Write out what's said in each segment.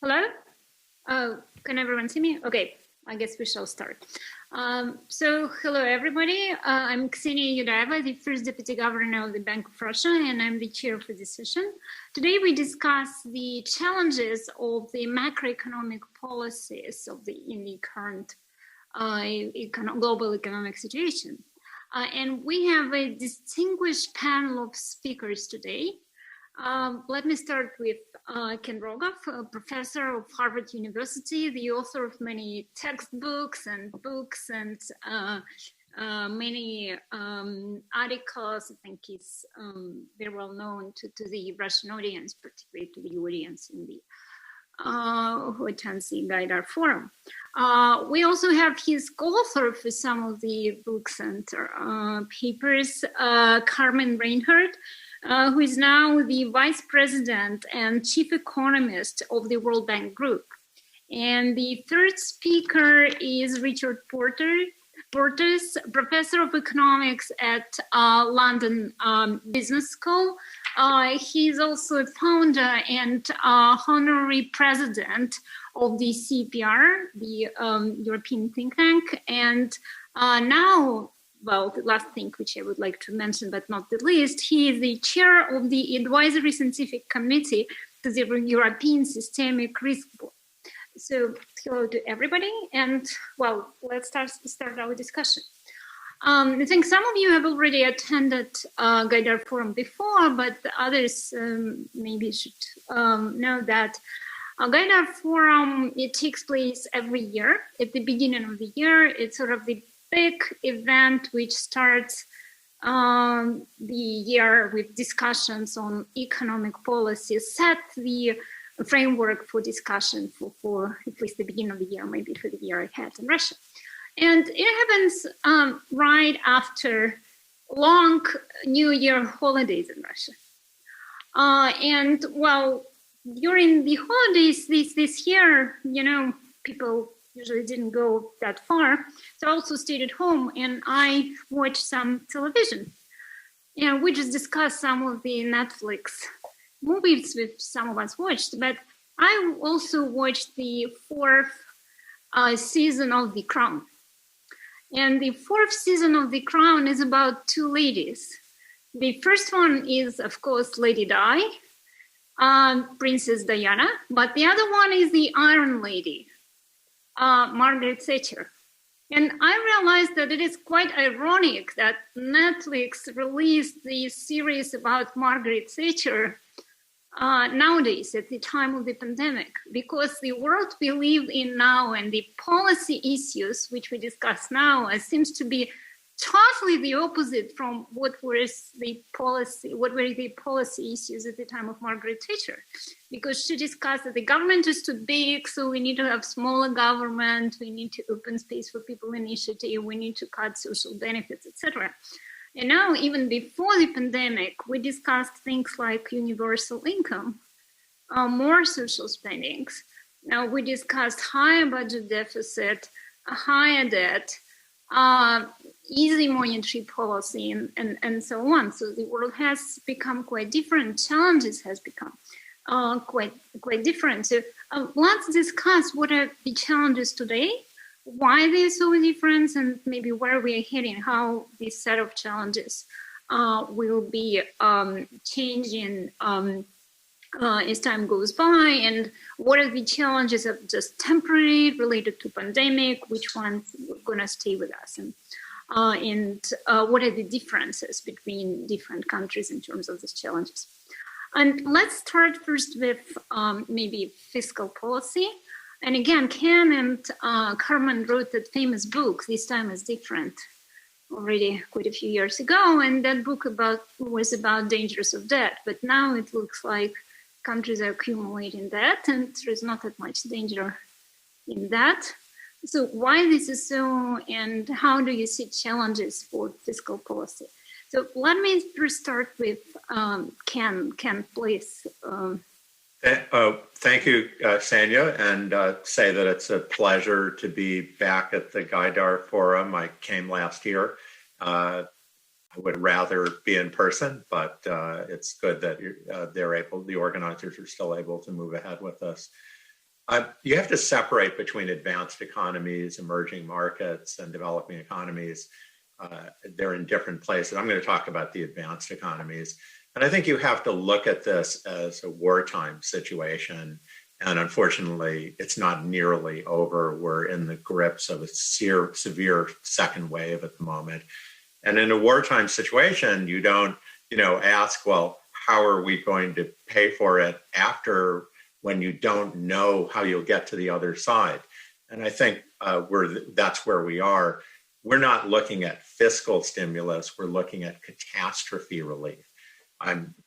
Hello? Can everyone see me? Okay, I guess we shall start. Hello everybody. I'm Ksenia Yudaeva, the first Deputy Governor of the Bank of Russia, and I'm the chair for this session. Today we discuss the challenges of the macroeconomic policies in the current global economic situation. And we have a distinguished panel of speakers today. Let me start with Ken Rogoff, a professor of Harvard University, the author of many textbooks and books and many articles. I think he's very well known to the Russian audience, particularly to the audience in the who attends the Gaidar Forum. We also have his co-author for some of the books and papers, Carmen Reinhart, who is now the vice president and chief economist of the World Bank Group. And the third speaker is Richard Portes, professor of economics at London Business School. He's also a founder and honorary president of the CPR, the European think tank, and now, well, the last thing which I would like to mention, but not the least, he is the chair of the Advisory Scientific Committee to the European Systemic Risk Board. So, hello to everybody, and well, let's start our discussion. I think some of you have already attended Gaidar Forum before, but others maybe should know that Gaidar Forum, it takes place every year at the beginning of the year. It's sort of the big event which starts the year with discussions on economic policy, set the framework for discussion for at least the beginning of the year, maybe for the year ahead in Russia. And it happens right after long New Year holidays in Russia. And well, during the holidays this year, you know, people usually didn't go that far. So I also stayed at home and I watched some television. And we just discussed some of the Netflix movies which some of us watched, but I also watched the fourth season of The Crown. And the fourth season of The Crown is about two ladies. The first one is, of course, Lady Di, Princess Diana, but the other one is the Iron Lady, Margaret Thatcher. And I realized that it is quite ironic that Netflix released the series about Margaret Thatcher nowadays at the time of the pandemic, because the world we live in now and the policy issues which we discuss now seems to be totally the opposite from what were the policy issues at the time of Margaret Thatcher, because she discussed that the government is too big, so we need to have smaller government, we need to open space for people initiative, we need to cut social benefits, etc. And now, even before the pandemic, we discussed things like universal income, more social spendings. Now we discussed higher budget deficit, higher debt, easy monetary policy, and so on. So the world has become quite different. Challenges has become quite different. So let's discuss what are the challenges today, why they're so different, and maybe where we are heading, how this set of challenges will be changing as time goes by, and what are the challenges of just temporary related to pandemic, which ones are going to stay with us, and what are the differences between different countries in terms of these challenges. And let's start first with maybe fiscal policy. And again, Ken and Carmen wrote that famous book, This Time is Different, already quite a few years ago. And that book was about dangers of debt. But now it looks like countries are accumulating debt and there's not that much danger in that. So why this is so, and how do you see challenges for fiscal policy? So let me first start with Ken. Ken, please. Thank you, Ksenia, and say that it's a pleasure to be back at the Gaidar Forum. I came last year. I would rather be in person, but it's good that the organizers are still able to move ahead with us. You have to separate between advanced economies, emerging markets, and developing economies. They're in different places. I'm going to talk about the advanced economies. And I think you have to look at this as a wartime situation. And unfortunately, it's not nearly over. We're in the grips of a severe second wave at the moment. And in a wartime situation, you don't, ask, well, how are we going to pay for it after, when you don't know how you'll get to the other side? And I think that's where we are. We're not looking at fiscal stimulus. We're looking at catastrophe relief.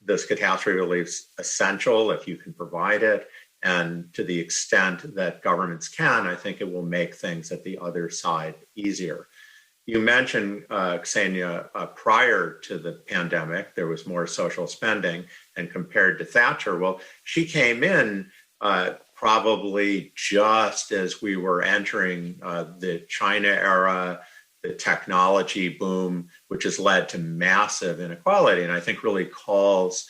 This catastrophe relief is essential if you can provide it. And to the extent that governments can, I think it will make things at the other side easier. You mentioned, Ksenia, prior to the pandemic, there was more social spending, and compared to Thatcher, well, she came in probably just as we were entering the China era, the technology boom, which has led to massive inequality, and I think really calls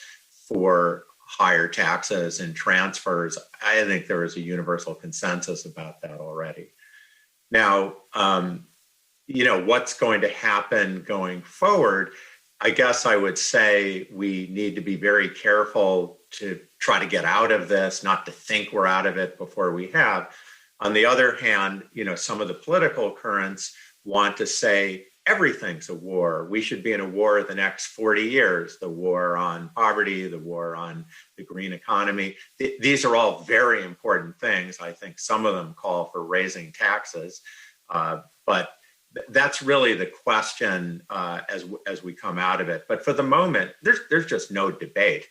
for higher taxes and transfers. I think there is a universal consensus about that already. Now, what's going to happen going forward? I guess I would say we need to be very careful to try to get out of this, not to think we're out of it before we have. On the other hand, some of the political currents want to say everything's a war. We should be in a war the next 40 years, the war on poverty, the war on the green economy. These are all very important things. I think some of them call for raising taxes, but that's really the question as we come out of it. But for the moment, there's just no debate.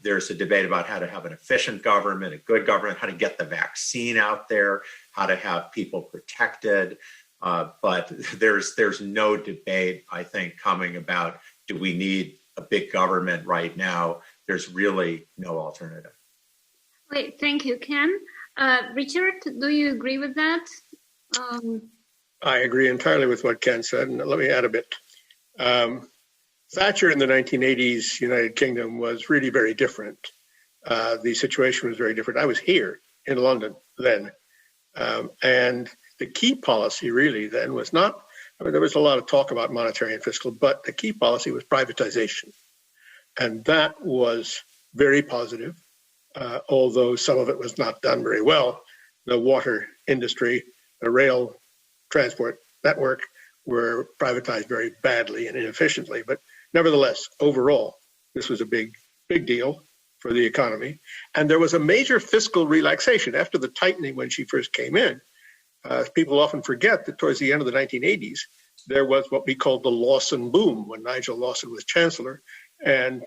There's a debate about how to have an efficient government, a good government, how to get the vaccine out there, how to have people protected. But there's no debate, I think, coming about, do we need a big government right now? There's really no alternative. Wait, thank you, Ken. Richard, do you agree with that? I agree entirely with what Ken said, and let me add a bit. Thatcher in the 1980s United Kingdom was really very different. The situation was very different. I was here in London then, and the key policy really then was not, there was a lot of talk about monetary and fiscal, but the key policy was privatization. And that was very positive, although some of it was not done very well. The water industry, the rail transport network were privatized very badly and inefficiently. But nevertheless, overall, this was a big deal for the economy. And there was a major fiscal relaxation after the tightening when she first came in. People often forget that towards the end of the 1980s, there was what we called the Lawson boom when Nigel Lawson was chancellor, and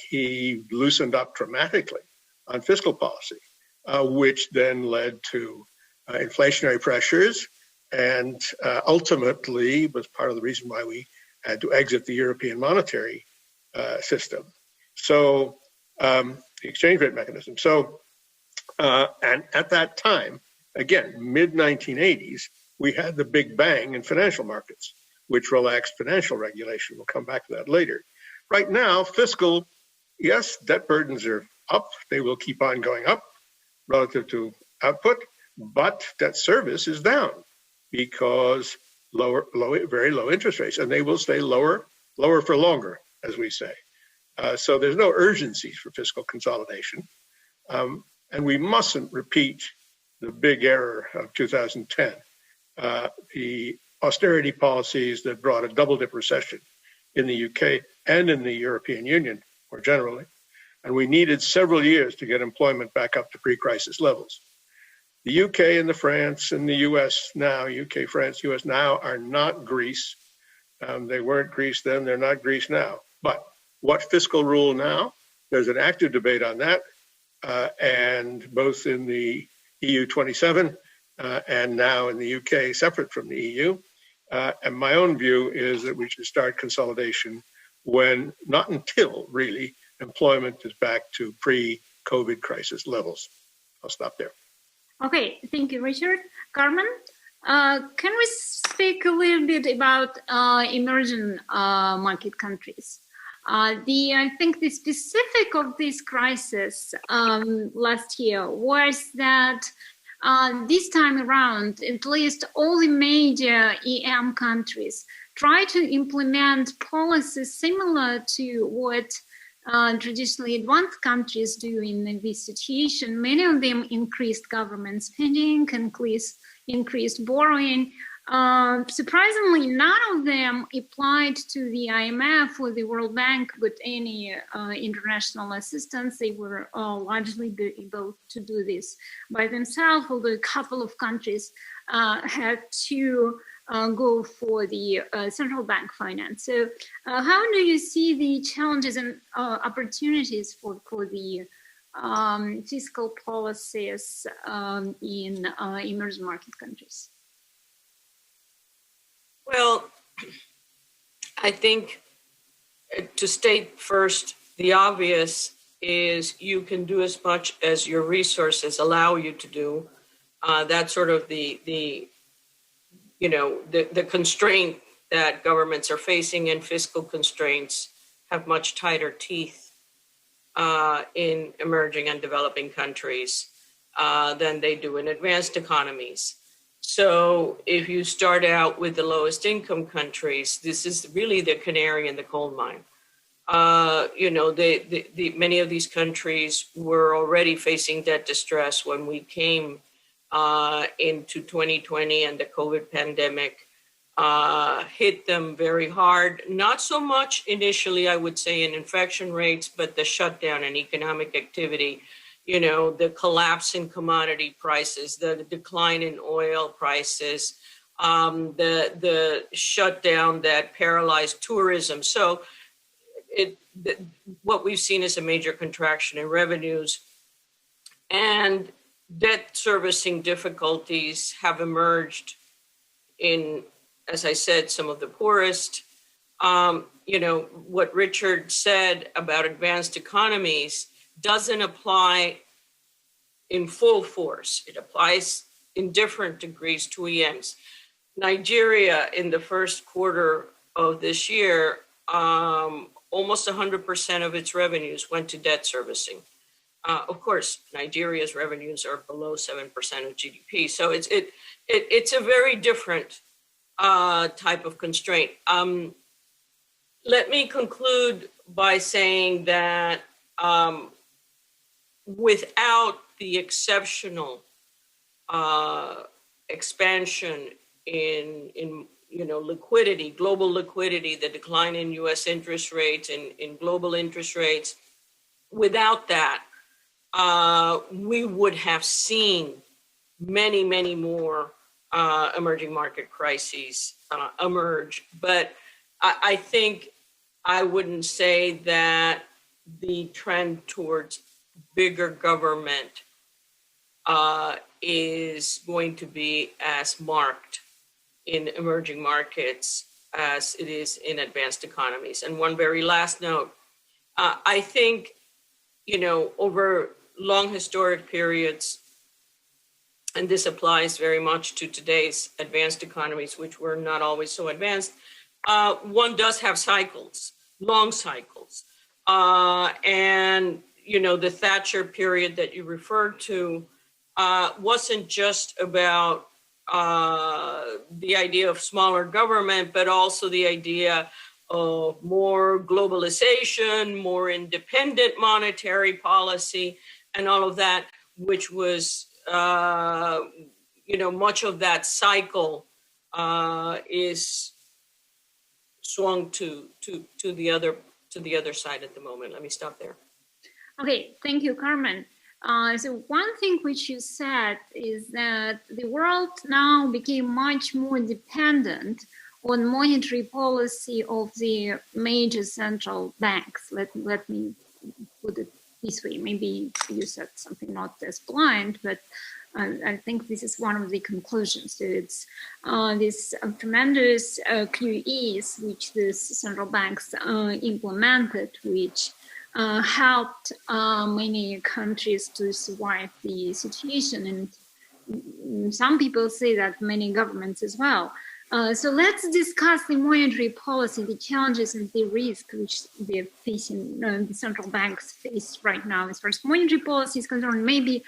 he loosened up dramatically on fiscal policy, which then led to inflationary pressures, and ultimately was part of the reason why we had to exit the European monetary system. So the exchange rate mechanism. So, and at that time, again, mid-1980s, we had the big bang in financial markets, which relaxed financial regulation. We'll come back to that later. Right now, fiscal, yes, debt burdens are up. They will keep on going up relative to output, but debt service is down because very low interest rates, and they will stay lower for longer, as we say. So there's no urgency for fiscal consolidation. And we mustn't repeat the big error of 2010, the austerity policies that brought a double-dip recession in the UK and in the European Union more generally. And we needed several years to get employment back up to pre-crisis levels. The UK and the France and the US now, UK, France, US now are not Greece. They weren't Greece then, they're not Greece now. But what fiscal rule now? There's an active debate on that, and both in the EU 27 and now in the UK, separate from the EU. And my own view is that we should start consolidation when, not until really, employment is back to pre-COVID crisis levels. I'll stop there. Okay, thank you, Richard. Carmen, can we speak a little bit about emerging market countries? I think the specific of this crisis last year was that this time around, at least all the major EM countries try to implement policies similar to what traditionally advanced countries do in this situation. Many of them increased government spending, increased borrowing. Surprisingly, none of them applied to the IMF or the World Bank with any international assistance. They were largely able to do this by themselves, although a couple of countries had to go for the central bank finance. So how do you see the challenges and opportunities for the fiscal policies in emerging market countries? Well, I think to state first, the obvious is you can do as much as your resources allow you to do. That's sort of the constraint that governments are facing, and fiscal constraints have much tighter teeth in emerging and developing countries than they do in advanced economies. So if you start out with the lowest income countries, this is really the canary in the coal mine. Many of these countries were already facing debt distress when we came into 2020, and the COVID pandemic hit them very hard. Not so much initially, I would say, in infection rates, but the shutdown in economic activity, the collapse in commodity prices, the decline in oil prices, the shutdown that paralyzed tourism. So what we've seen is a major contraction in revenues, and debt servicing difficulties have emerged in, as I said, some of the poorest. What Richard said about advanced economies doesn't apply in full force. It applies in different degrees to EMs. Nigeria, in the first quarter of this year, almost 100% of its revenues went to debt servicing. Of course, Nigeria's revenues are below 7% of GDP. So it's a very different type of constraint. Let me conclude by saying that without the exceptional expansion in liquidity, global liquidity, the decline in U.S. interest rates and in global interest rates, without that, we would have seen many, many more emerging market crises emerge. But I think I wouldn't say that the trend towards bigger government is going to be as marked in emerging markets as it is in advanced economies. And one very last note, I think, over long historic periods, and this applies very much to today's advanced economies, which were not always so advanced, one does have cycles, long cycles. And, the Thatcher period that you referred to wasn't just about the idea of smaller government, but also the idea of more globalization, more independent monetary policy, and all of that, which was, much of that cycle is swung to the other side at the moment. Let me stop there. Okay, thank you, Carmen. So one thing which you said is that the world now became much more dependent on monetary policy of the major central banks. Let me put it this way. Maybe you said something not as blunt, but I think this is one of the conclusions. So it's this tremendous QEs which the central banks implemented, which helped many countries to survive the situation. And some people say that many governments as well. So let's discuss the monetary policy, the challenges and the risk which the central banks face right now as far as monetary policy is concerned, maybe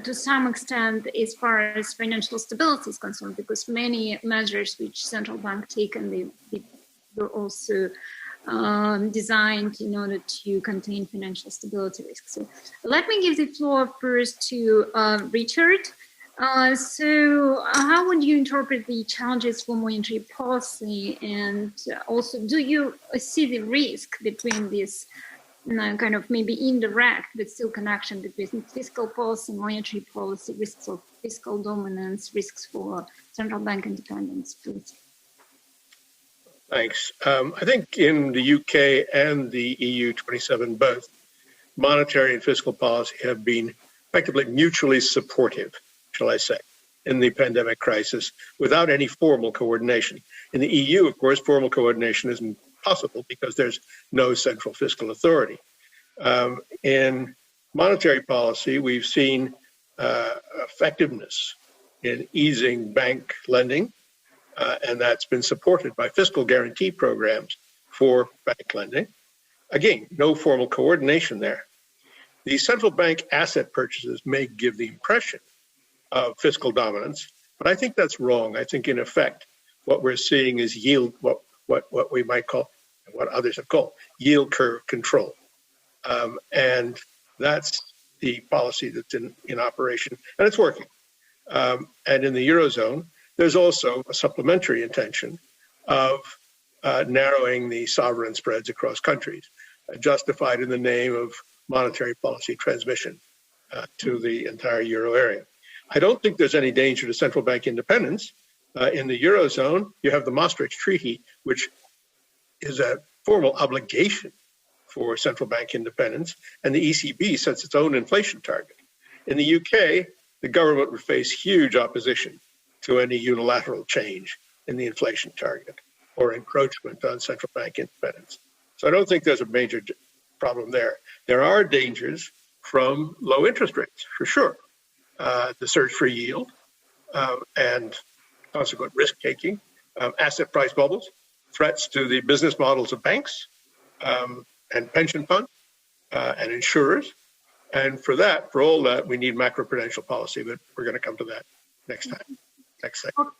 to some extent as far as financial stability is concerned, because many measures which central bank take and they were also designed in order to contain financial stability risks. So let me give the floor first to Richard. So how would you interpret the challenges for monetary policy, and also do you see the risk between this kind of maybe indirect but still connection between fiscal policy, monetary policy, risks of fiscal dominance, risks for central bank independence, please? Thanks. I think in the UK and the EU 27 both, monetary and fiscal policy have been effectively mutually supportive, shall I say, in the pandemic crisis without any formal coordination. In the EU, of course, formal coordination isn't possible because there's no central fiscal authority. In monetary policy, we've seen effectiveness in easing bank lending, and that's been supported by fiscal guarantee programs for bank lending. Again, no formal coordination there. The central bank asset purchases may give the impression of fiscal dominance, but I think that's wrong. I think, in effect, what we're seeing is yield, what we might call, what others have called, yield curve control. And that's the policy that's in operation, and it's working. And in the Eurozone, there's also a supplementary intention of narrowing the sovereign spreads across countries, justified in the name of monetary policy transmission to the entire euro area. I don't think there's any danger to central bank independence. In the Eurozone, you have the Maastricht Treaty, which is a formal obligation for central bank independence, and the ECB sets its own inflation target. In the UK, the government would face huge opposition to any unilateral change in the inflation target or encroachment on central bank independence. So I don't think there's a major problem there. There are dangers from low interest rates, for sure. The search for yield and consequent risk-taking, asset price bubbles, threats to the business models of banks and pension funds and insurers. And for all that, we need macroprudential policy, but we're going to come to that next time. Next segment.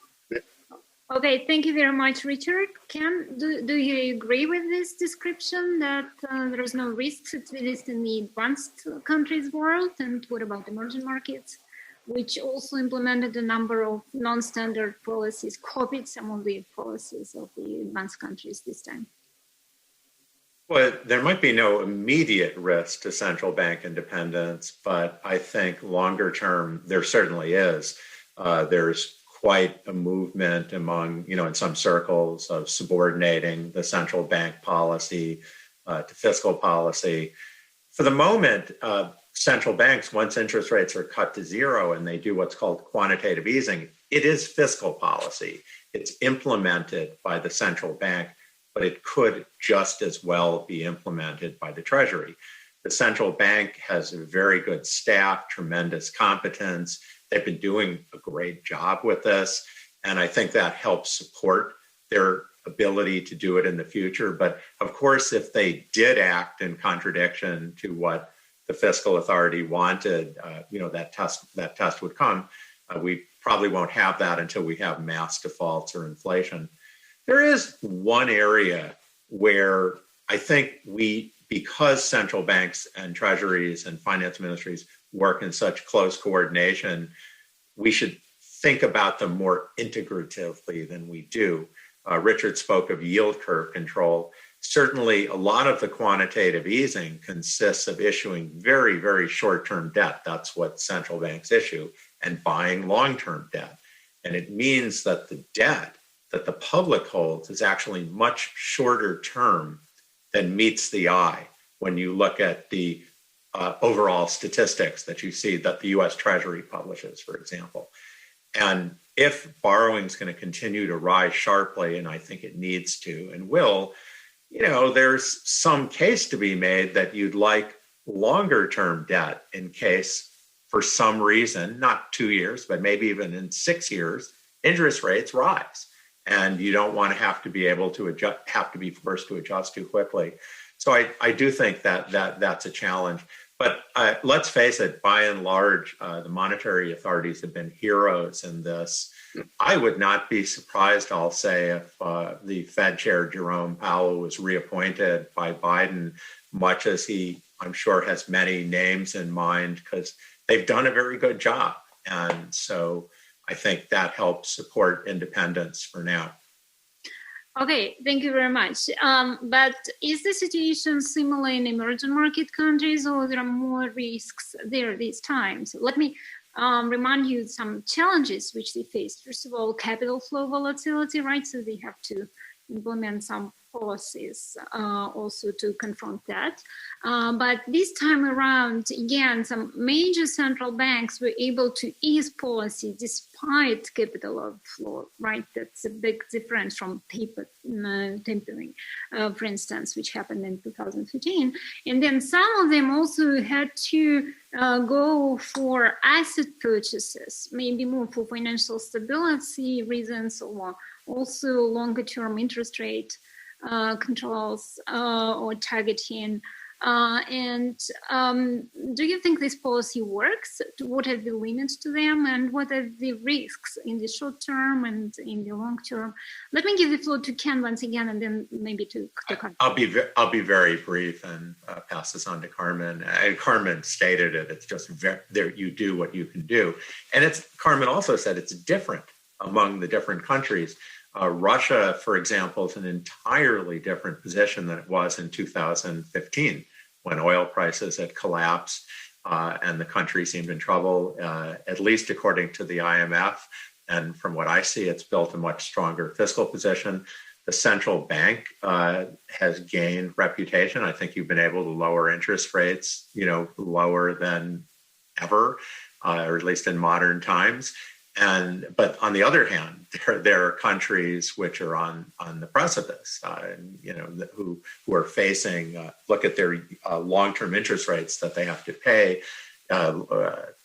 Okay, thank you very much, Richard. Ken, do you agree with this description that there is no risks, at least in the advanced countries world? And what about emerging markets, which also implemented a number of non-standard policies, copied some of the policies of the advanced countries this time? Well, there might be no immediate risk to central bank independence, but I think longer term, there certainly is. There's quite a movement among, in some circles of subordinating the central bank policy to fiscal policy. For the moment, central banks, once interest rates are cut to zero and they do what's called quantitative easing, it is fiscal policy. It's implemented by the central bank, but it could just as well be implemented by the Treasury. The central bank has a very good staff, tremendous competence. They've been doing a great job with this, and I think that helps support their ability to do it in the future. But of course, if they did act in contradiction to what the fiscal authority wanted, that test would come. We probably won't have that until we have mass defaults or inflation. There is one area where I think because central banks and treasuries and finance ministries work in such close coordination, we should think about them more integratively than we do. Richard spoke of yield curve control. Certainly, a lot of the quantitative easing consists of issuing very, very short-term debt. That's what central banks issue, and buying long-term debt. And it means that the debt that the public holds is actually much shorter term than meets the eye when you look at the overall statistics that you see that the US Treasury publishes, for example. And if borrowing is going to continue to rise sharply, and I think it needs to and will, there's some case to be made that you'd like longer term debt in case for some reason, not 2 years, but maybe even in 6 years, interest rates rise. and you don't want to have to be able to adjust, have to be forced to adjust too quickly. So I do think that's a challenge. But let's face it, by and large, the monetary authorities have been heroes in this. I would not be surprised, I'll say, if the Fed chair, Jerome Powell, was reappointed by Biden, much as he, I'm sure, has many names in mind, because they've done a very good job. And so I think that helps support independence for now. Okay, thank you very much. But is the situation similar in emerging market countries, or there are more risks there these times? Let me remind you some challenges which they face. First of all, capital flow volatility, right? So they have to implement some policies also to confront that. But this time around, again, some major central banks were able to ease policy despite capital outflow, right? That's a big difference from tapering, for instance, which happened in 2015. And then some of them also had to go for asset purchases, maybe more for financial stability reasons, or also longer term interest rate controls or targeting. And do you think this policy works? What are the limits to them, and what are the risks in the short term and in the long term? Let me give the floor to Ken once again, and then maybe to Carmen. I'll be very brief and pass this on to Carmen. And Carmen stated it. It's just there. You do what you can do, and Carmen also said it's different among the different countries. Russia, for example, is an entirely different position than it was in 2015, when oil prices had collapsed and the country seemed in trouble, at least according to the IMF. And from what I see, it's built a much stronger fiscal position. The central bank has gained reputation. I think you've been able to lower interest rates, lower than ever, or at least in modern times. But on the other hand, there are countries which are on the precipice, who are facing. Look at their long-term interest rates that they have to pay.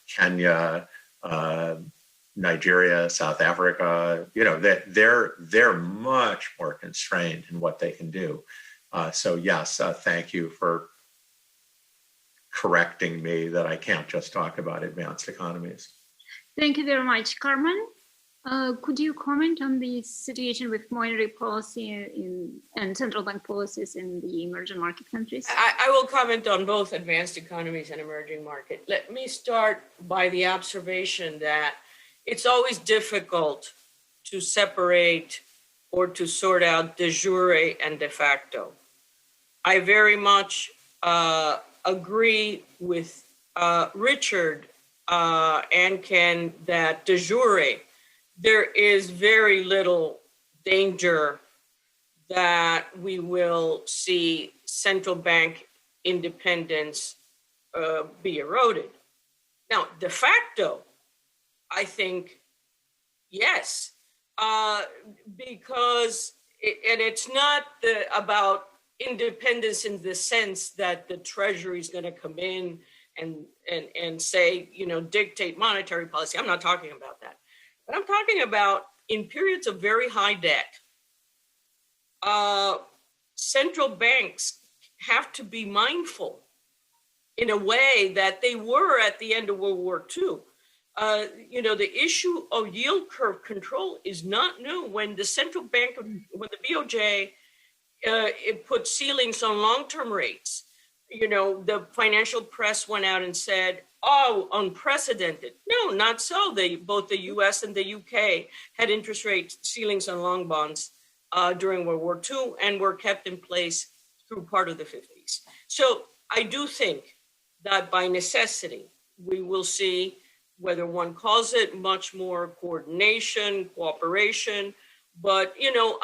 Kenya, Nigeria, South Africa. They're much more constrained in what they can do. So yes, thank you for correcting me that I can't just talk about advanced economies. Thank you very much. Carmen, could you comment on the situation with monetary policy and central bank policies in the emerging market countries? I will comment on both advanced economies and emerging market. Let me start by the observation that it's always difficult to separate or to sort out de jure and de facto. I very much agree with Richard and Ken that de jure, there is very little danger that we will see central bank independence be eroded. Now, de facto, I think, yes, because it's not about independence in the sense that the Treasury is going to come in and say, dictate monetary policy. I'm not talking about that. But I'm talking about in periods of very high debt, central banks have to be mindful in a way that they were at the end of World War II. The issue of yield curve control is not new. When the central bank, when the BOJ it put ceilings on long-term rates, the financial press went out and said, oh, unprecedented. No, not so. Both the US and the UK had interest rate ceilings on long bonds during World War II and were kept in place through part of the 50s. So I do think that by necessity, we will see, whether one calls it much more coordination, cooperation, but,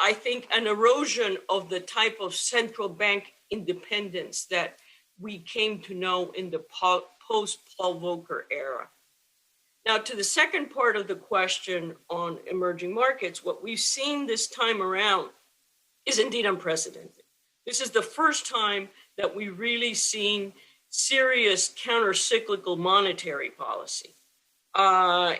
I think an erosion of the type of central bank independence that we came to know in the post-Paul Volcker era. Now, to the second part of the question on emerging markets, what we've seen this time around is indeed unprecedented. This is the first time that we've really seen serious counter-cyclical monetary policy.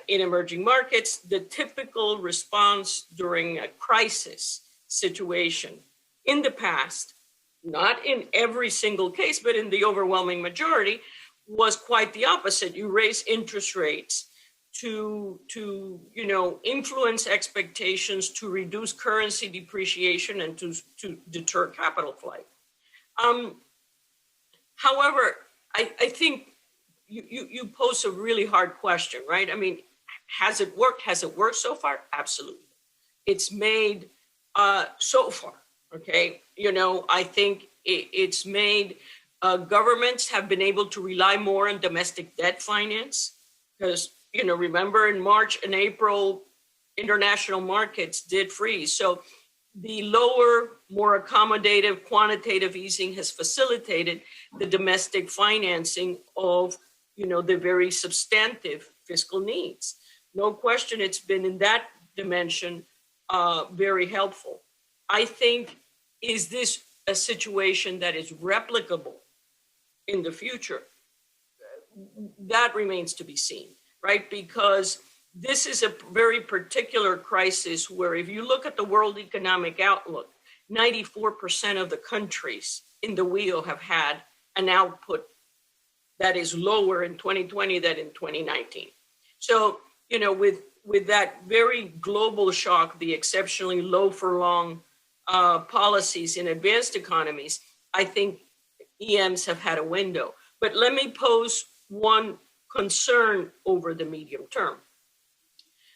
in emerging markets, the typical response during a crisis situation in the past, not in every single case, but in the overwhelming majority, was quite the opposite. You raise interest rates to influence expectations, to reduce currency depreciation, and to deter capital flight. However, I think you pose a really hard question, right? I mean, has it worked? Has it worked so far? Absolutely. It's made so far, okay? I think it's made governments have been able to rely more on domestic debt finance because, remember in March and April, international markets did freeze. So the lower, more accommodative quantitative easing has facilitated the domestic financing of, the very substantive fiscal needs. No question, it's been in that dimension very helpful. I think, is this a situation that is replicable in the future? That remains to be seen, right? Because this is a very particular crisis where if you look at the World Economic Outlook, 94% of the countries in the wheel have had an output that is lower in 2020 than in 2019. So, with that very global shock, the exceptionally low for long policies in advanced economies, I think EMs have had a window. But let me pose one concern over the medium term.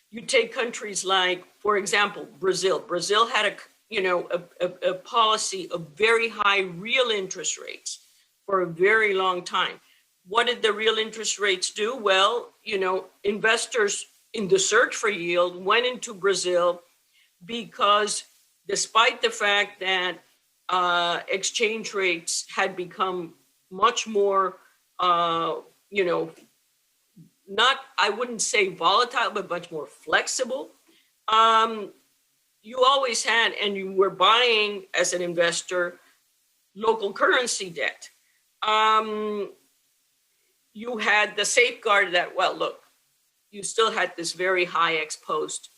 You take countries like, for example, Brazil. Brazil had a policy of very high real interest rates for a very long time. What did the real interest rates do? Well, investors in the search for yield went into Brazil because despite the fact that exchange rates had become much more, not, I wouldn't say volatile, but much more flexible. You always had, and you were buying as an investor, local currency debt. You had the safeguard that, well, look, you still had this very high ex post,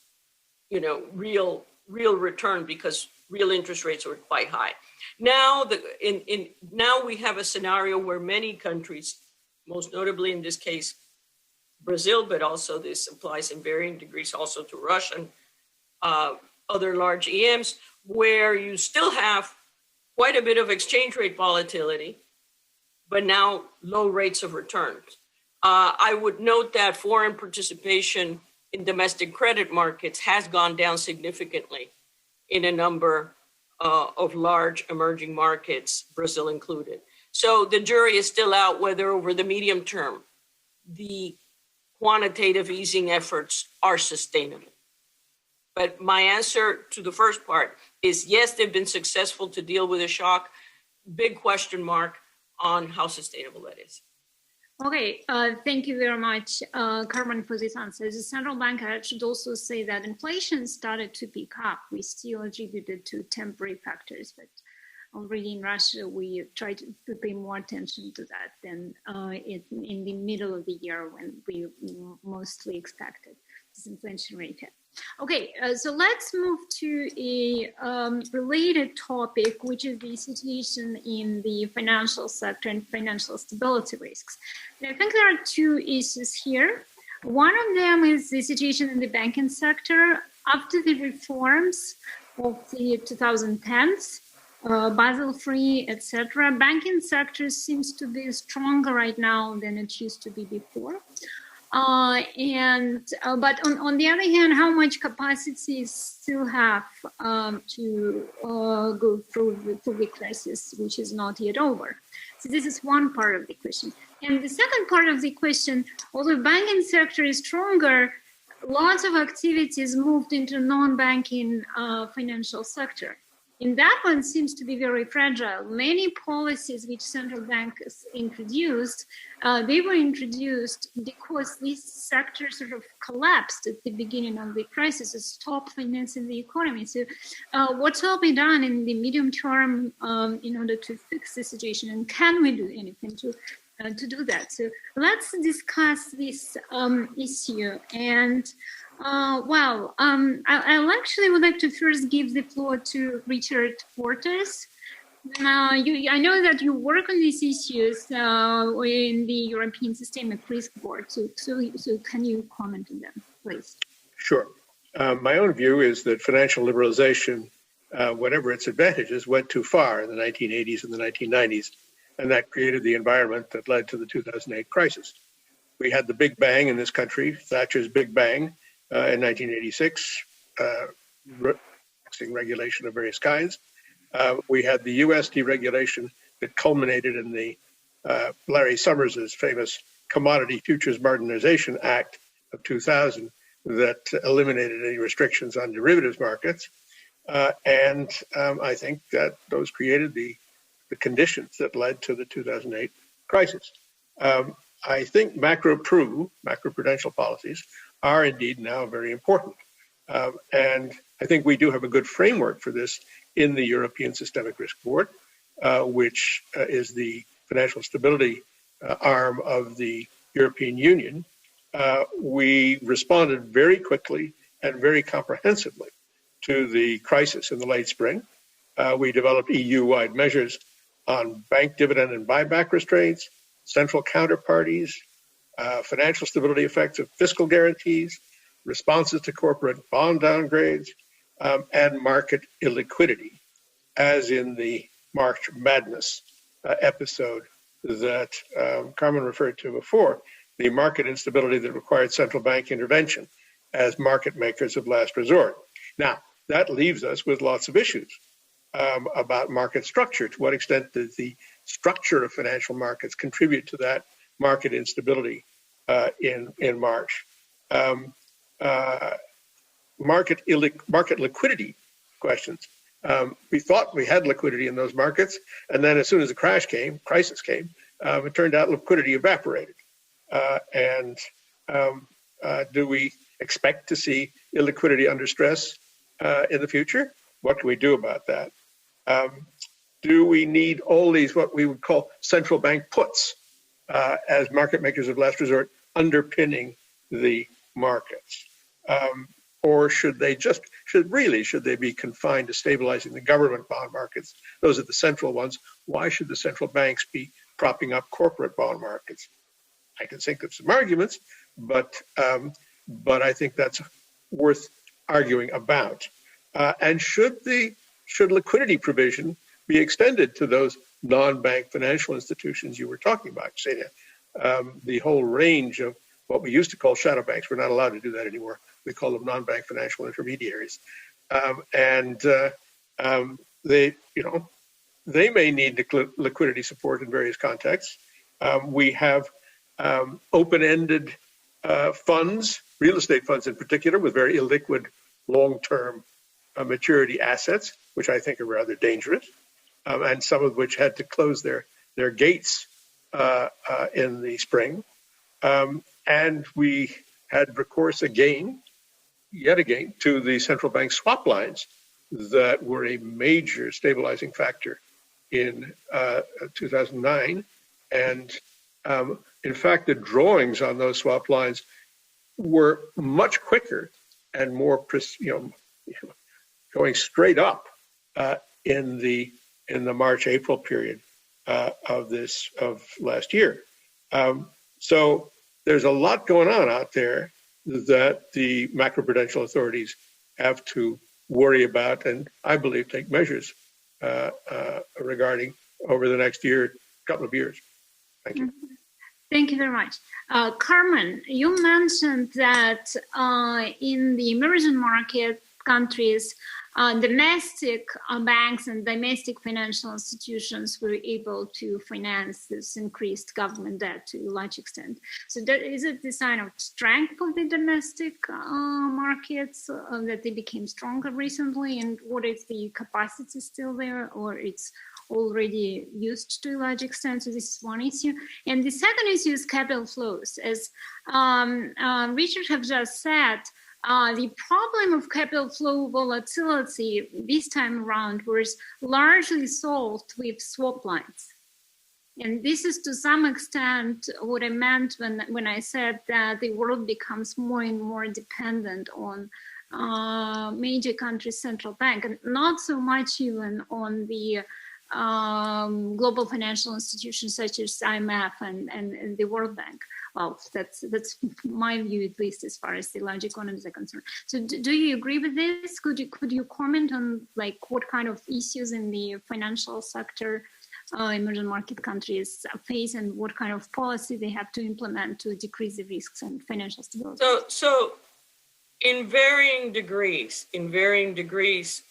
real return because real interest rates were quite high. Now, now we have a scenario where many countries, most notably in this case, Brazil, but also this applies in varying degrees also to Russia and other large EMs, where you still have quite a bit of exchange rate volatility, but now low rates of return. I would note that foreign participation in domestic credit markets has gone down significantly in a number of large emerging markets, Brazil included. So the jury is still out whether over the medium term, the quantitative easing efforts are sustainable. But my answer to the first part is yes, they've been successful to deal with a shock. Big question mark on how sustainable that is. Okay, thank you very much, Carmen, for this answer. As a central bank, I should also say that inflation started to pick up. We still attributed to temporary factors, but already in Russia, we tried to pay more attention to that than in the middle of the year when we mostly expected this inflation rate hit. Okay, so let's move to a related topic, which is the situation in the financial sector and financial stability risks. And I think there are two issues here. One of them is the situation in the banking sector. After the reforms of the 2010s, Basel III, etc., banking sector seems to be stronger right now than it used to be before. But on the other hand, how much capacity still have to go through the crisis, which is not yet over? So this is one part of the question. And the second part of the question, although banking sector is stronger, lots of activities moved into non-banking financial sector. And that one seems to be very fragile. Many policies which central banks introduced, they were introduced because this sector sort of collapsed at the beginning of the crisis, stopped financing the economy. So what will be done in the medium term in order to fix the situation? And can we do anything to to do that. So let's discuss this issue. And I actually would like to first give the floor to Richard Portes. I know that you work on these issues in the European Systemic Risk Board. So can you comment on them, please? Sure. My own view is that financial liberalization, whatever its advantages, went too far in the 1980s and the 1990s, and that created the environment that led to the 2008 crisis. We had the Big Bang in this country, Thatcher's Big Bang in 1986, regulation of various kinds. We had the U.S. deregulation that culminated in the Larry Summers's famous Commodity Futures Modernization Act of 2000 that eliminated any restrictions on derivatives markets. And I think that those created the conditions that led to the 2008 crisis. I think macroprudential policies are indeed now very important. And I think we do have a good framework for this in the European Systemic Risk Board, which is the financial stability arm of the European Union. We responded very quickly and very comprehensively to the crisis in the late spring. We developed EU-wide measures on bank dividend and buyback restraints, central counterparties, financial stability effects of fiscal guarantees, responses to corporate bond downgrades, and market illiquidity, as in the March Madness episode that Carmen referred to before, the market instability that required central bank intervention as market makers of last resort. Now, that leaves us with lots of issues about market structure. To what extent does the structure of financial markets contribute to that market instability in March? Market liquidity questions. We thought we had liquidity in those markets, and then as soon as the crisis came, it turned out liquidity evaporated. Do we expect to see illiquidity under stress in the future? What can we do about that? Do we need all these what we would call central bank puts as market makers of last resort underpinning the markets? Or should they be confined to stabilizing the government bond markets? Those are the central ones. Why should the central banks be propping up corporate bond markets? I can think of some arguments, but I think that's worth arguing about. And should liquidity provision be extended to those non-bank financial institutions you were talking about, Ksenia? The whole range of what we used to call shadow banks. We're not allowed to do that anymore. We call them non-bank financial intermediaries. They may need liquidity support in various contexts. We have open-ended funds, real estate funds in particular, with very illiquid long-term maturity assets, which I think are rather dangerous, and some of which had to close their gates in the spring. And we had recourse yet again, to the central bank swap lines that were a major stabilizing factor in 2009. And in fact, the drawings on those swap lines were much quicker and more, going straight up in the March-April period of last year. So there's a lot going on out there that the macroprudential authorities have to worry about, and I believe take measures regarding over the next couple of years. Thank you. Thank you very much. Carmen, you mentioned that in the emerging market countries, domestic banks and domestic financial institutions were able to finance this increased government debt to a large extent. So is it the sign of strength of the domestic markets that they became stronger recently? And what is the capacity still there, or it's already used to a large extent? So this is one issue. And the second issue is capital flows. As Richard have just said, the problem of capital flow volatility this time around was largely solved with swap lines. And this is to some extent what I meant when I said that the world becomes more and more dependent on major countries' central bank, and not so much even on the global financial institutions such as IMF and the World Bank. Well, that's my view, at least as far as the large economies are concerned. So do you agree with this? Could you comment on like what kind of issues in the financial sector emerging market countries face, and what kind of policy they have to implement to decrease the risks and financial stability? So in varying degrees,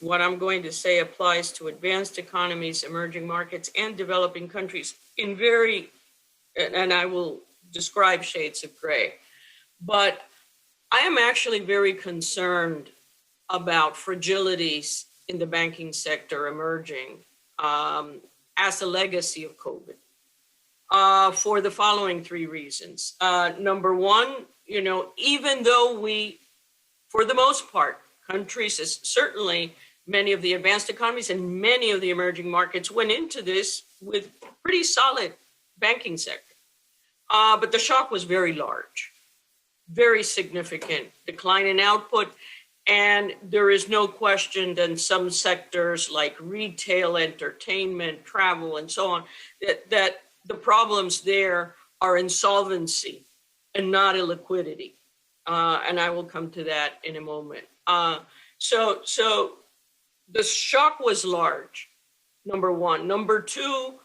what I'm going to say applies to advanced economies, emerging markets, and developing countries and I will describe shades of gray. But I am actually very concerned about fragilities in the banking sector emerging as a legacy of COVID for the following three reasons. Number one, even though we, for the most part, countries, certainly many of the advanced economies and many of the emerging markets went into this with pretty solid banking sector. But the shock was very large, very significant decline in output. And there is no question that in some sectors like retail, entertainment, travel, and so on, that the problems there are insolvency and not illiquidity. And I will come to that in a moment. So the shock was large, number one. Number two,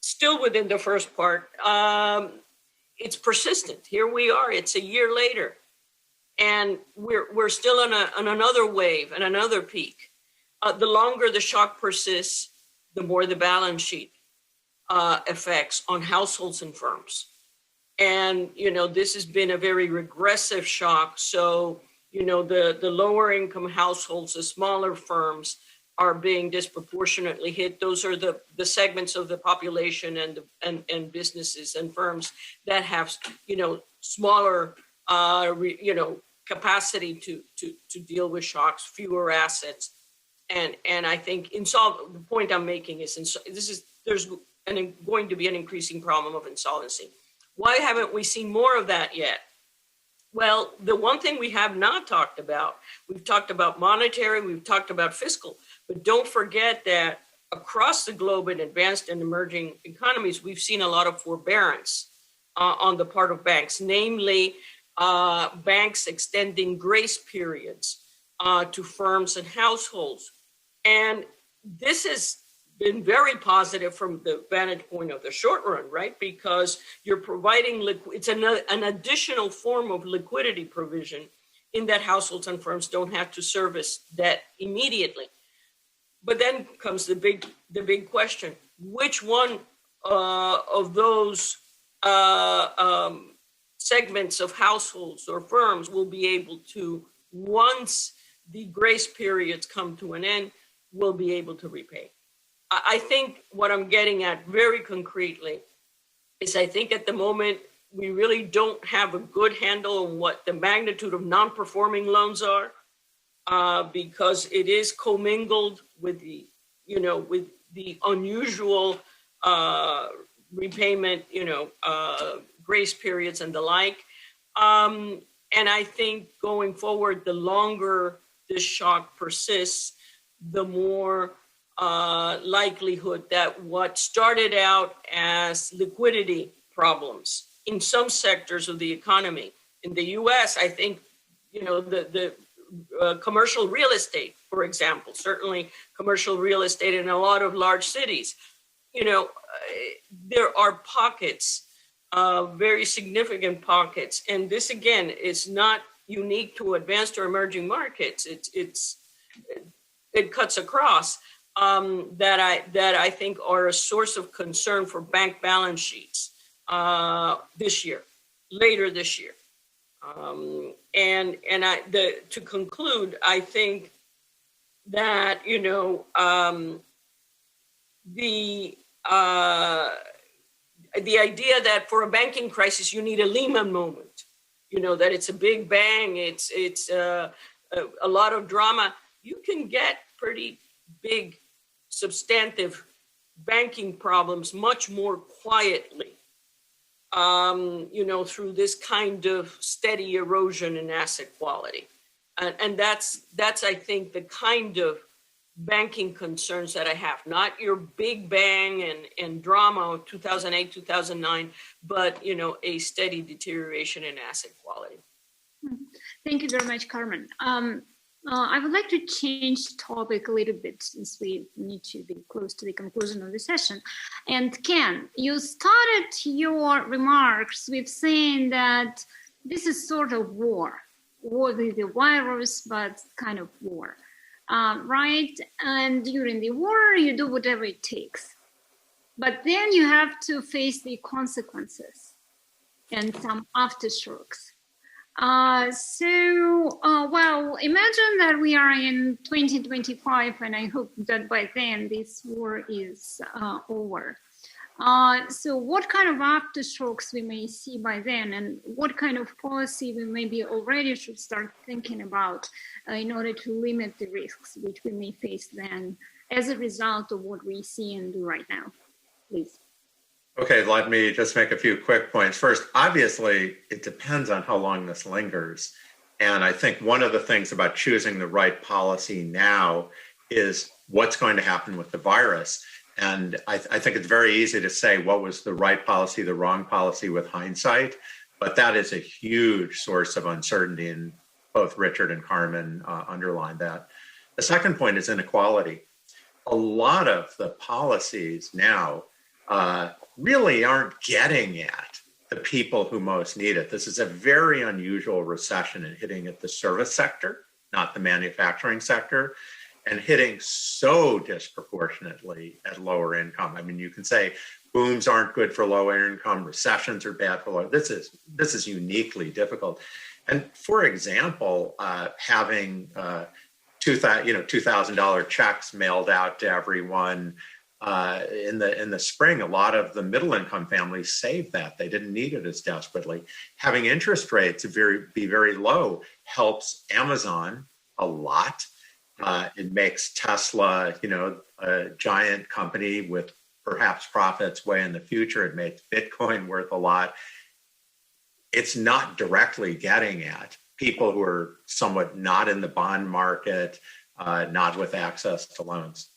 still within the first part, it's persistent. Here we are, it's a year later. And we're still on another wave and another peak. The longer the shock persists, the more the balance sheet effects on households and firms. And, this has been a very regressive shock. So, the lower income households, the smaller firms are being disproportionately hit. Those are the segments of the population and businesses and firms that have, smaller, capacity to deal with shocks, fewer assets. And I think the point I'm making is there's going to be an increasing problem of insolvency. Why haven't we seen more of that yet? Well, the one thing we have not talked about, we've talked about monetary, we've talked about fiscal, but don't forget that across the globe in advanced and emerging economies, we've seen a lot of forbearance on the part of banks, namely banks extending grace periods to firms and households. And this has been very positive from the vantage point of the short run, right? Because you're providing, it's an additional form of liquidity provision in that households and firms don't have to service debt immediately. But then comes the big question: which one of those segments of households or firms will be able to, once the grace periods come to an end, will be able to repay? I think what I'm getting at very concretely is I think at the moment we really don't have a good handle on what the magnitude of non-performing loans are, because it is commingled with the unusual repayment, grace periods and the like. And I think going forward, the longer this shock persists, the more likelihood that what started out as liquidity problems in some sectors of the economy, in the US, I think, the commercial real estate, for example, certainly commercial real estate in a lot of large cities, there are pockets, very significant pockets. And this, again, is not unique to advanced or emerging markets. It cuts across that I think are a source of concern for bank balance sheets later this year. To conclude, I think that the idea that for a banking crisis you need a Lehman moment, that it's a big bang, it's a lot of drama. You can get pretty big substantive banking problems much more quietly, through this kind of steady erosion in asset quality. And that's I think, the kind of banking concerns that I have, not your big bang and drama of 2008, 2009, but, a steady deterioration in asset quality. Thank you very much, Carmen. I would like to change topic a little bit since we need to be close to the conclusion of the session. And Ken, you started your remarks with saying that this is sort of war with the virus, but kind of war, right? And during the war, you do whatever it takes. But then you have to face the consequences and some aftershocks. Well, imagine that we are in 2025, and I hope that by then this war is over. So what kind of aftershocks we may see by then, and what kind of policy we maybe already should start thinking about in order to limit the risks which we may face then as a result of what we see and do right now, please. Okay, let me just make a few quick points. First, obviously, it depends on how long this lingers. And I think one of the things about choosing the right policy now is what's going to happen with the virus. And I think it's very easy to say what was the right policy, the wrong policy with hindsight, but that is a huge source of uncertainty, and both Richard and Carmen underlined that. The second point is inequality. A lot of the policies now really aren't getting at the people who most need it. This is a very unusual recession and hitting at the service sector, not the manufacturing sector, and hitting so disproportionately at lower income. I mean, you can say booms aren't good for lower income, recessions are bad for lower. This is uniquely difficult. And for example, having $2,000 checks mailed out to everyone in the spring, a lot of the middle income families saved that. They didn't need it as desperately. Having interest rates be very low helps Amazon a lot. It makes Tesla, a giant company with perhaps profits way in the future. It makes Bitcoin worth a lot. It's not directly getting at people who are somewhat not in the bond market, not with access to loans.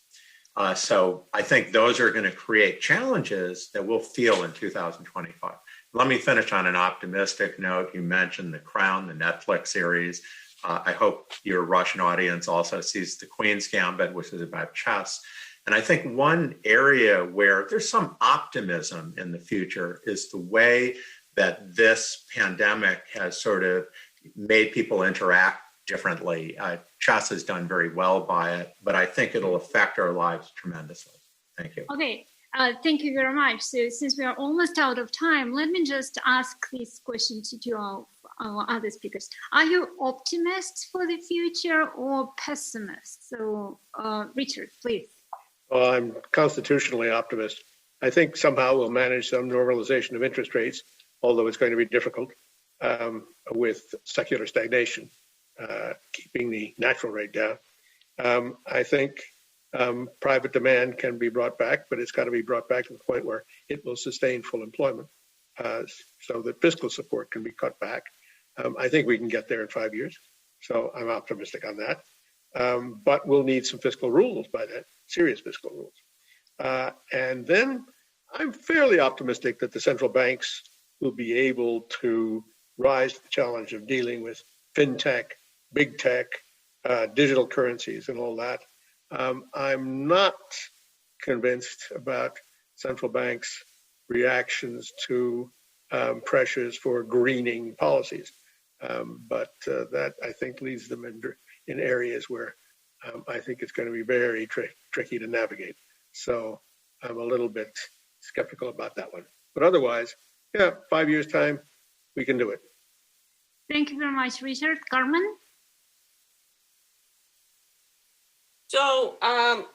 So I think those are going to create challenges that we'll feel in 2025. Let me finish on an optimistic note. You mentioned The Crown, the Netflix series. I hope your Russian audience also sees The Queen's Gambit, which is about chess. And I think one area where there's some optimism in the future is the way that this pandemic has sort of made people interact differently. Chess has done very well by it, but I think it'll affect our lives tremendously. Thank you. Okay, thank you very much. So since we are almost out of time, let me just ask this question to our other speakers. Are you optimists for the future or pessimists? So Richard, please. Well, I'm constitutionally optimist. I think somehow we'll manage some normalization of interest rates, although it's going to be difficult with secular stagnation. Keeping the natural rate down. I think private demand can be brought back, but it's got to be brought back to the point where it will sustain full employment so that fiscal support can be cut back. I think we can get there in 5 years. So I'm optimistic on that. But we'll need some fiscal rules by then, serious fiscal rules. And then I'm fairly optimistic that the central banks will be able to rise to the challenge of dealing with fintech, big tech, digital currencies and all that. I'm not convinced about central banks' reactions to pressures for greening policies. But that, I think, leaves them in areas where I think it's going to be very tricky to navigate. So I'm a little bit skeptical about that one. But otherwise, 5 years' time, we can do it. Thank you very much, Richard. Carmen? So, I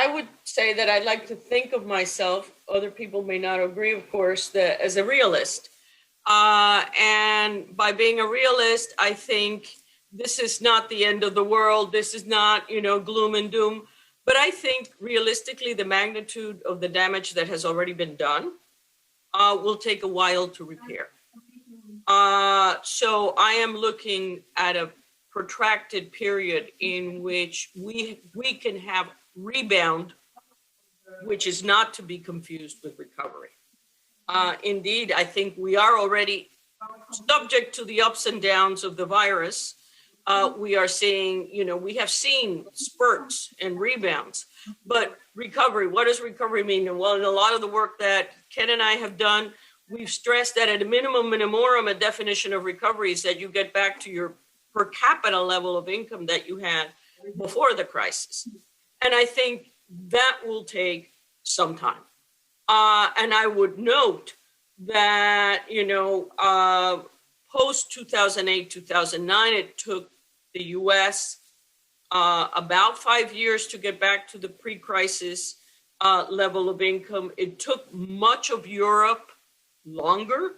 would say that I like to think of myself, other people may not agree, of course, that as a realist. And by being a realist, I think this is not the end of the world. This is not, gloom and doom. But I think realistically, the magnitude of the damage that has already been done will take a while to repair. So I am looking at a protracted period in which we can have rebound, which is not to be confused with recovery. Indeed, I think we are already subject to the ups and downs of the virus. We are seeing, we have seen spurts and rebounds, but recovery, what does recovery mean? And well, in a lot of the work that Ken and I have done, we've stressed that at a minimum, a definition of recovery is that you get back to your per capita level of income that you had before the crisis. And I think that will take some time. And I would note that, post 2008, 2009, it took the US about 5 years to get back to the pre-crisis level of income. It took much of Europe longer,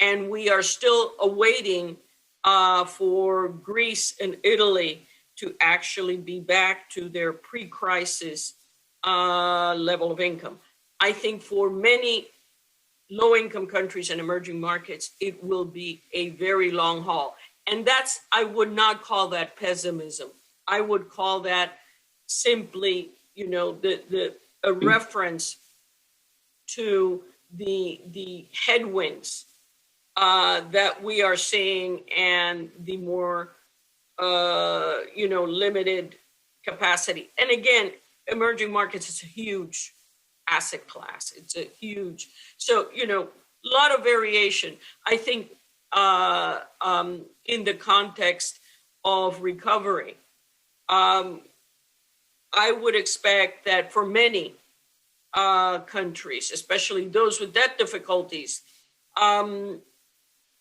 and we are still awaiting for Greece and Italy to actually be back to their pre-crisis level of income. I think for many low-income countries and emerging markets, it will be a very long haul. And I would not call that pessimism. I would call that simply, a reference to the headwinds that we are seeing and the more, limited capacity. And again, emerging markets is a huge asset class. It's a huge, so, a lot of variation. I think in the context of recovery, I would expect that for many countries, especially those with debt difficulties,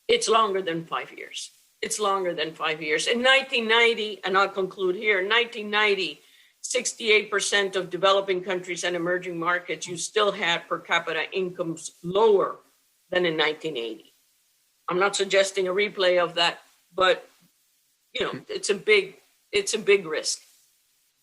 it's longer than 5 years. It's longer than 5 years. In 1990, and I'll conclude here, in 1990, 68% of developing countries and emerging markets, you still had per capita incomes lower than in 1980. I'm not suggesting a replay of that, but it's a big risk.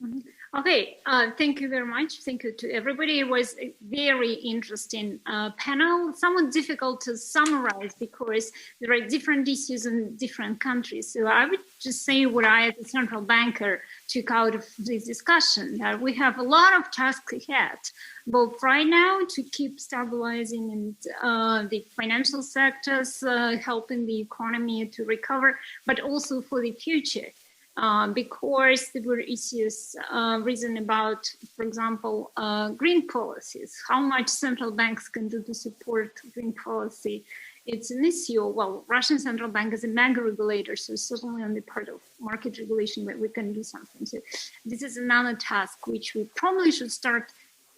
Mm-hmm. Okay, thank you very much. Thank you to everybody. It was a very interesting panel, somewhat difficult to summarize because there are different issues in different countries. So I would just say what I, as a central banker, took out of this discussion, that we have a lot of tasks ahead, both right now to keep stabilizing and the financial sectors, helping the economy to recover, but also for the future. Because there were issues risen about, for example, green policies, how much central banks can do to support green policy. It's an issue. Well, Russian central bank is a mega regulator, so certainly on the part of market regulation that we can do something. So this is another task which we probably should start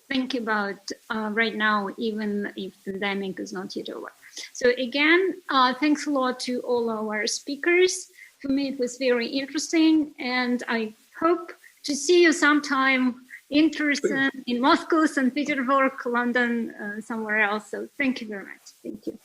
thinking about right now, even if the pandemic is not yet over. So again, thanks a lot to all our speakers. For me, it was very interesting, and I hope to see you sometime in person in Moscow, St. Petersburg, London, somewhere else. So thank you very much. Thank you.